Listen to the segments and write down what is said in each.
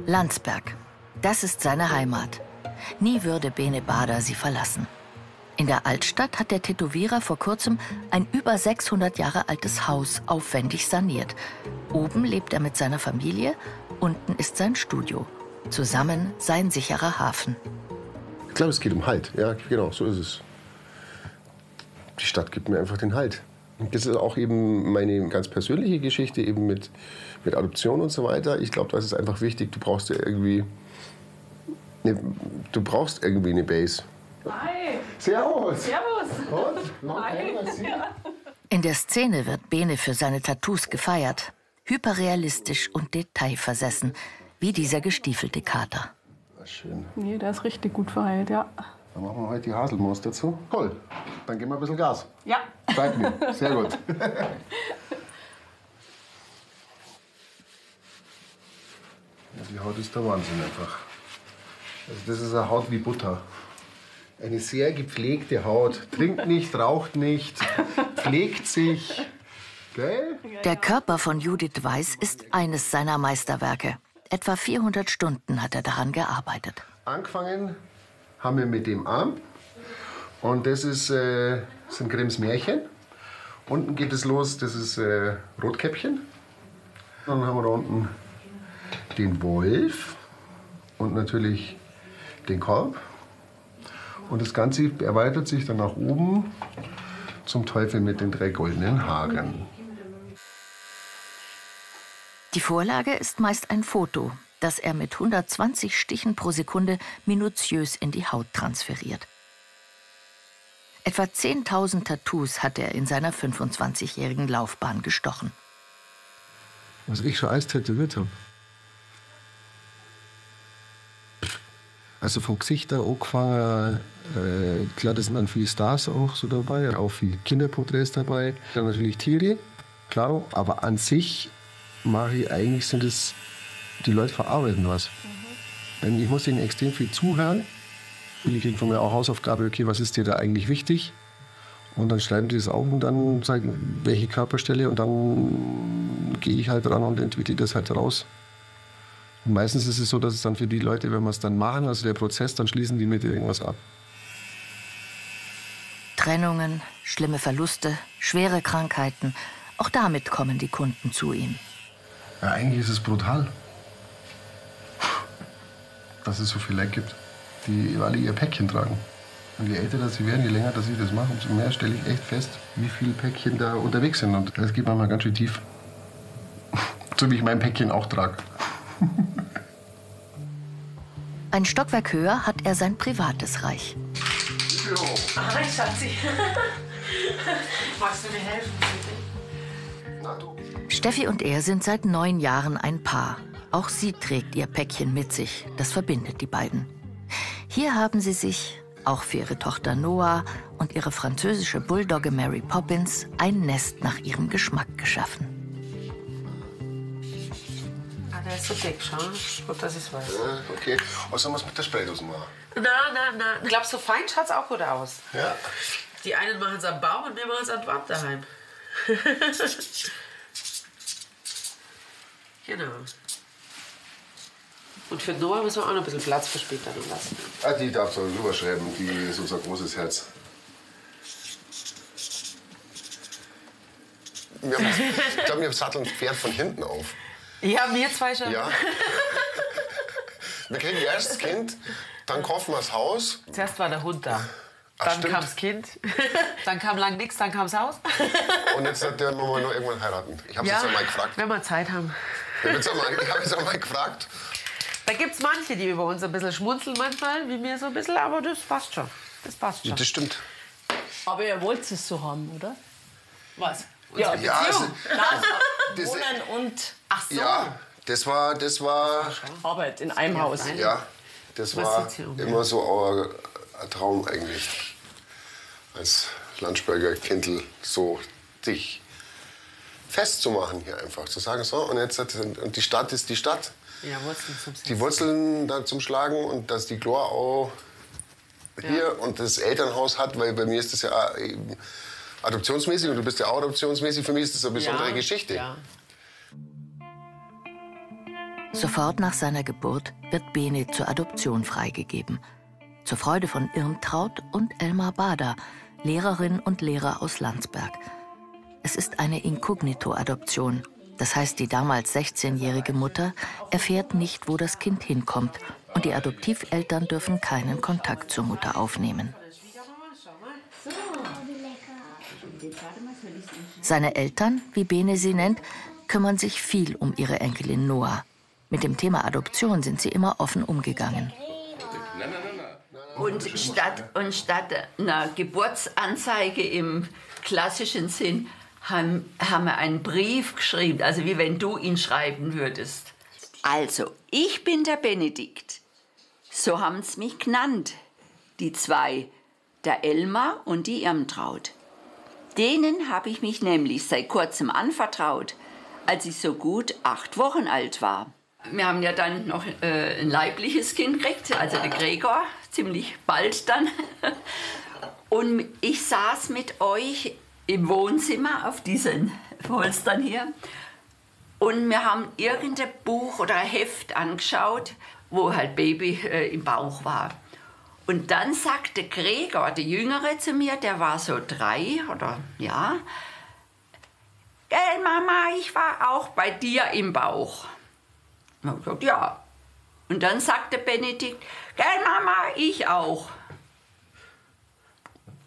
Landsberg, das ist seine Heimat. Nie würde Bene Bader sie verlassen. In der Altstadt hat der Tätowierer vor kurzem ein über 600 Jahre altes Haus aufwendig saniert. Oben lebt er mit seiner Familie, unten ist sein Studio. Zusammen sein sicherer Hafen. Ich glaube, es geht um Halt. Ja, genau, so ist es. Die Stadt gibt mir einfach den Halt. Und das ist auch eben meine ganz persönliche Geschichte, eben mit Adoption und so weiter. Ich glaube, das ist einfach wichtig. Du brauchst ja irgendwie eine Base. Hi. Servus. Servus. Und? Hi. In der Szene wird Bene für seine Tattoos gefeiert. Hyperrealistisch und detailversessen, wie dieser gestiefelte Kater. Schön. Nee, der ist richtig gut verheilt, ja. Dann machen wir heute die Haselnuss dazu. Toll. Dann geben wir ein bisschen Gas. Ja. Zeig mir. Sehr gut. Ja, die Haut ist der Wahnsinn einfach. Also das ist eine Haut wie Butter. Eine sehr gepflegte Haut. Trinkt nicht, raucht nicht, pflegt sich. Gell? Der Körper von Judith Weiß ist eines seiner Meisterwerke. Etwa 400 Stunden hat er daran gearbeitet. Angefangen haben wir mit dem Arm. Und das sind Grimms Märchen. Unten geht es los, das ist Rotkäppchen. Dann haben wir da unten den Wolf und natürlich den Korb. Und das Ganze erweitert sich dann nach oben zum Teufel mit den 3 goldenen Haaren. Die Vorlage ist meist ein Foto, das er mit 120 Stichen pro Sekunde minutiös in die Haut transferiert. Etwa 10.000 Tattoos hat er in seiner 25-jährigen Laufbahn gestochen. Was ich schon alles tätowiert habe. Also vom Gesicht her angefangen, klar, da sind dann viele Stars auch so dabei, auch viele Kinderporträts dabei. Dann natürlich Tiere, klar, aber an sich mache ich eigentlich, sind es, die Leute verarbeiten was. Denn ich muss ihnen extrem viel zuhören. Ich kriege von mir auch Hausaufgabe, okay, was ist dir da eigentlich wichtig? Und dann schreiben die das auf und dann sagen, welche Körperstelle, und dann gehe ich halt ran und entwickle das halt raus. Und meistens ist es so, dass es dann für die Leute, wenn wir es dann machen, also der Prozess, dann schließen die mit irgendwas ab. Trennungen, schlimme Verluste, schwere Krankheiten. Auch damit kommen die Kunden zu ihm. Ja, eigentlich ist es brutal, dass es so viele Leute gibt, die alle ihr Päckchen tragen. Und je älter sie werden, je länger dass ich das mache, umso mehr stelle ich echt fest, wie viele Päckchen da unterwegs sind. Und das geht manchmal ganz schön tief. So wie ich mein Päckchen auch trage. Ein Stockwerk höher hat er sein privates Reich. Hi, Schatzi. Magst du mir helfen, bitte? Na du. Steffi und er sind seit 9 Jahren ein Paar. Auch sie trägt ihr Päckchen mit sich. Das verbindet die beiden. Hier haben sie sich, auch für ihre Tochter Noah und ihre französische Bulldogge Mary Poppins, ein Nest nach ihrem Geschmack geschaffen. Ah, der ist so dick, schau. Gut, dass ich es weiß. Ja, okay. Was sollen wir mit der Spraydose machen? Na. Glaubst du, fein schaut's auch gut aus? Ja. Die einen machen es am Baum und wir machen es an der Wand daheim. Genau. Und für Noah müssen wir auch noch ein bisschen Platz für später noch lassen. Ah, die darf so rüberschreiben, die ist unser großes Herz. Ich glaube, wir satteln das Pferd von hinten auf. Ja, wir zwei schon. Ja. Wir kriegen erst das Kind, dann kaufen wir das Haus. Zuerst war der Hund da. Ach, Dann stimmt. kam das Kind. Dann kam lang nichts, dann kam das Haus. Und jetzt werden wir mal noch irgendwann heiraten. Ich habe es jetzt einmal gefragt. wenn wir Zeit haben. Ich habe jetzt einmal gefragt. Da gibt's manche, die über uns ein bisschen schmunzeln manchmal, wie mir so ein bisschen, aber das passt schon. Das passt schon. Das stimmt. Aber ihr wollt es so haben, oder? Was? Ja, Ja, also, das- Wohnen und ja, das war Arbeit in einem Haus. ja, das Was war sitzt hier oben? immer so ein Traum eigentlich. Als Landsberger Kindl so sich festzumachen hier einfach. Zu sagen, so, und jetzt und die Stadt ist die Stadt. Ja, Wurzeln zum Setzen. Die Wurzeln da zum Schlagen und dass die Chlor auch hier und das Elternhaus hat, weil bei mir ist das ja eben adoptionsmäßig und du bist ja auch adoptionsmäßig. Für mich ist das eine besondere Geschichte. Ja. Sofort nach seiner Geburt wird Bene zur Adoption freigegeben. Zur Freude von Irmtraut und Elmar Bader, Lehrerinnen und Lehrer aus Landsberg. Es ist eine Inkognito-Adoption. Das heißt, die damals 16-jährige Mutter erfährt nicht, wo das Kind hinkommt. Und die Adoptiveltern dürfen keinen Kontakt zur Mutter aufnehmen. Seine Eltern, wie Bene sie nennt, kümmern sich viel um ihre Enkelin Noah. Mit dem Thema Adoption sind sie immer offen umgegangen. Und statt einer Geburtsanzeige im klassischen Sinn haben wir einen Brief geschrieben, also wie wenn du ihn schreiben würdest. Also, ich bin der Benedikt. So haben sie mich genannt, die zwei, der Elmar und die Irmtraut. Denen habe ich mich nämlich seit kurzem anvertraut, als ich so gut 8 Wochen alt war. Wir haben ja dann noch ein leibliches Kind gekriegt, also der Gregor, ziemlich bald dann. Und ich saß mit euch im Wohnzimmer auf diesen Polstern hier. Und wir haben irgendein Buch oder ein Heft angeschaut, wo halt Baby im Bauch war. Und dann sagte Gregor, der Jüngere, zu mir, der war so 3 oder ja, gell Mama, ich war auch bei dir im Bauch. Und ich gesagt, ja. Und dann sagte Benedikt, gell Mama, ich auch.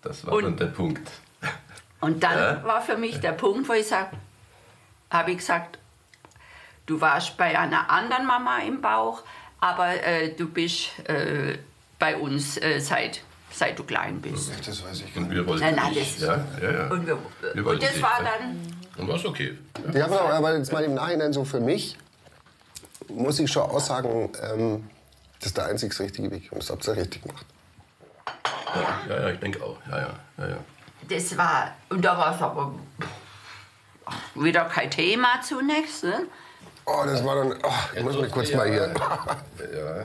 Das war dann der Punkt. Und dann war für mich der Punkt, wo ich habe ich gesagt, du warst bei einer anderen Mama im Bauch, aber du bist bei uns seit du klein bist. Das weiß ich gar nicht. Und wir wollten dich. Ja. Und das war dann... Und war es okay. Ja, aber jetzt mal im Nachhinein so für mich, muss ich schon aussagen, das ist der einzig richtige Weg. Und das habt ihr richtig gemacht. Ja, ich denke auch. Ja. Das war... Und da war es aber wieder kein Thema zunächst, ne? Oh, das war dann... Oh, ich muss mich kurz mal hier... Ja.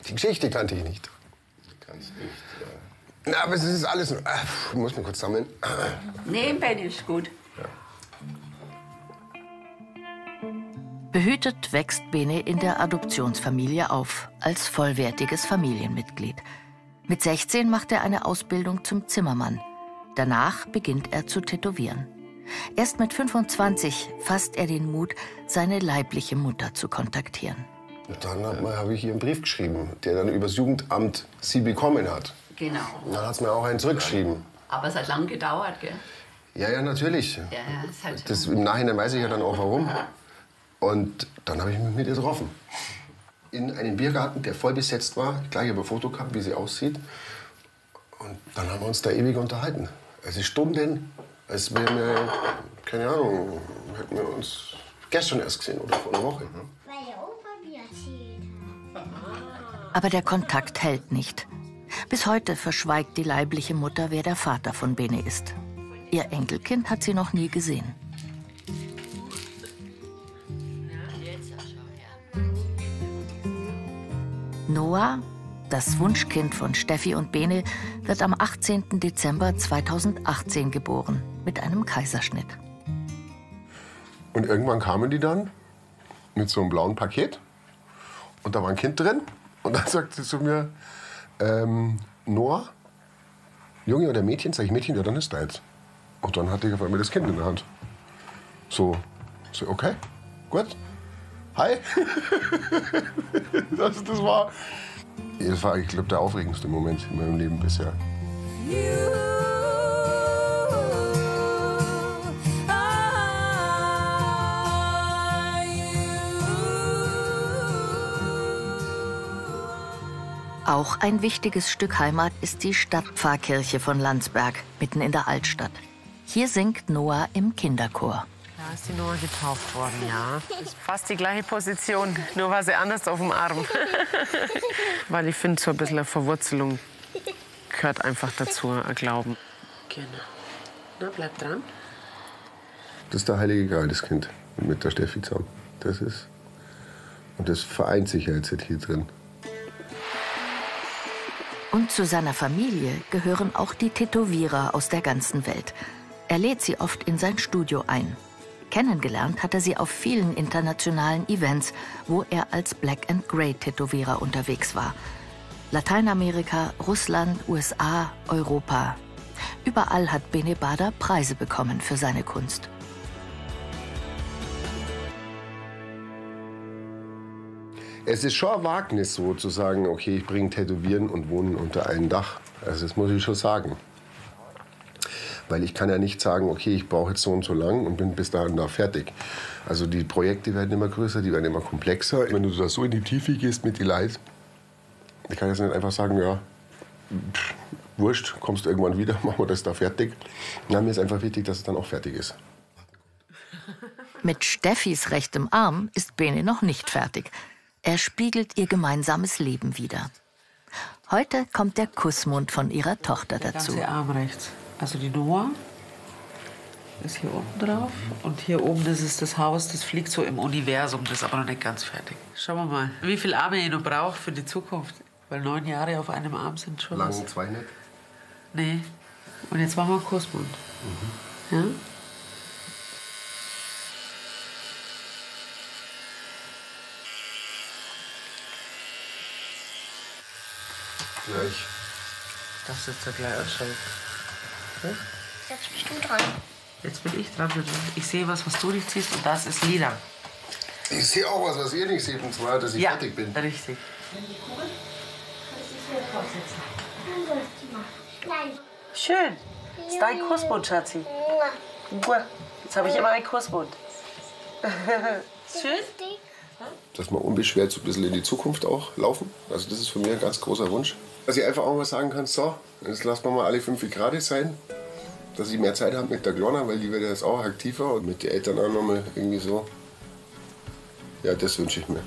Die Geschichte kannte ich nicht. Kannst nicht, ja. Na, aber es ist alles... Ich muss mich kurz sammeln. Nee, Ben ist gut. Behütet wächst Bene in der Adoptionsfamilie auf, als vollwertiges Familienmitglied. Mit 16 macht er eine Ausbildung zum Zimmermann. Danach beginnt er zu tätowieren. Erst mit 25 fasst er den Mut, seine leibliche Mutter zu kontaktieren. Und dann habe ich ihr einen Brief geschrieben, der dann übers Jugendamt sie bekommen hat. Genau. Und dann hat es mir auch einen zurückgeschrieben. Aber es hat lang gedauert, gell? Ja, natürlich. Ja, ist halt Das, im Nachhinein weiß ich ja dann auch, warum. Und dann habe ich mich mit ihr getroffen. In einem Biergarten, der voll besetzt war. Gleich über Foto gehabt, wie sie aussieht. Und dann haben wir uns da ewig unterhalten. Also Stunden, als wären wir, keine Ahnung, hätten wir uns gestern erst gesehen oder vor einer Woche. Weil der Opa mir erzählt hat. Aber der Kontakt hält nicht. Bis heute verschweigt die leibliche Mutter, wer der Vater von Bene ist. Ihr Enkelkind hat sie noch nie gesehen. Noah, das Wunschkind von Steffi und Bene, wird am 18. Dezember 2018 geboren, mit einem Kaiserschnitt. Und irgendwann kamen die dann mit so einem blauen Paket. Und da war ein Kind drin. Und dann sagt sie zu mir, Noah, Junge oder Mädchen? Sag ich, Mädchen, ja, dann ist da jetzt. Und dann hatte ich auf einmal das Kind in der Hand. So okay, gut. Hi. Das war, ich glaube, der aufregendste Moment in meinem Leben bisher. Auch ein wichtiges Stück Heimat ist die Stadtpfarrkirche von Landsberg, mitten in der Altstadt. Hier singt Noah im Kinderchor. Da ist die Noah getauft worden, ja. Ist fast die gleiche Position, nur war sie anders auf dem Arm. Weil ich finde, so ein bisschen eine Verwurzelung gehört einfach dazu, ein Glauben. Genau. Na, bleib dran. Das ist der Heilige Gral, das Kind, mit der Steffi zusammen. Das ist, und das vereint sich ja jetzt hier drin. Und zu seiner Familie gehören auch die Tätowierer aus der ganzen Welt. Er lädt sie oft in sein Studio ein. Kennengelernt hat er sie auf vielen internationalen Events, wo er als Black-and-Grey-Tätowierer unterwegs war. Lateinamerika, Russland, USA, Europa. Überall hat Bene Bader Preise bekommen für seine Kunst. Es ist schon ein Wagnis, so zu sagen, okay, ich bringe Tätowieren und Wohnen unter einem Dach. Also das muss ich schon sagen. Weil ich kann ja nicht sagen, okay, ich brauche jetzt so und so lang und bin bis dahin da fertig. Also die Projekte werden immer größer, die werden immer komplexer. Wenn du da so in die Tiefe gehst mit den Leuten, ich kann jetzt nicht einfach sagen, ja, wurscht, kommst du irgendwann wieder, machen wir das da fertig. Ja, mir ist einfach wichtig, dass es dann auch fertig ist. Mit Steffis rechtem Arm ist Bene noch nicht fertig. Er spiegelt ihr gemeinsames Leben wider. Heute kommt der Kussmund von ihrer Tochter dazu. Der ganze Arm rechts. Also die Noah ist hier oben drauf. Und hier oben, das ist das Haus, das fliegt so im Universum. Das ist aber noch nicht ganz fertig. Schauen wir mal, wie viele Arme ich noch brauche für die Zukunft. Weil 9 Jahre auf einem Arm sind schon was. Lang 2 nicht? Nee. Und jetzt machen wir einen Kussmund. Ja? Gleich. Das ist ja gleich anschauen. Jetzt bist du dran. Jetzt bin ich dran. Ich sehe was du nicht siehst und das ist lila. Ich sehe auch was ihr nicht seht, und zwar, dass ich fertig bin. Richtig. Nein. Schön. Das ist dein Kussmund, Schatzi. Jetzt habe ich immer einen Kussmund. Schön. Dass wir unbeschwert so ein bisschen in die Zukunft auch laufen. Also das ist für mich ein ganz großer Wunsch. Dass ich einfach auch mal sagen kann, so, jetzt lassen wir mal alle 5 Grad sein. Dass ich mehr Zeit habe mit der Glonna, weil die wird jetzt auch aktiver und mit den Eltern auch noch mal irgendwie so. Ja, das wünsche ich mir.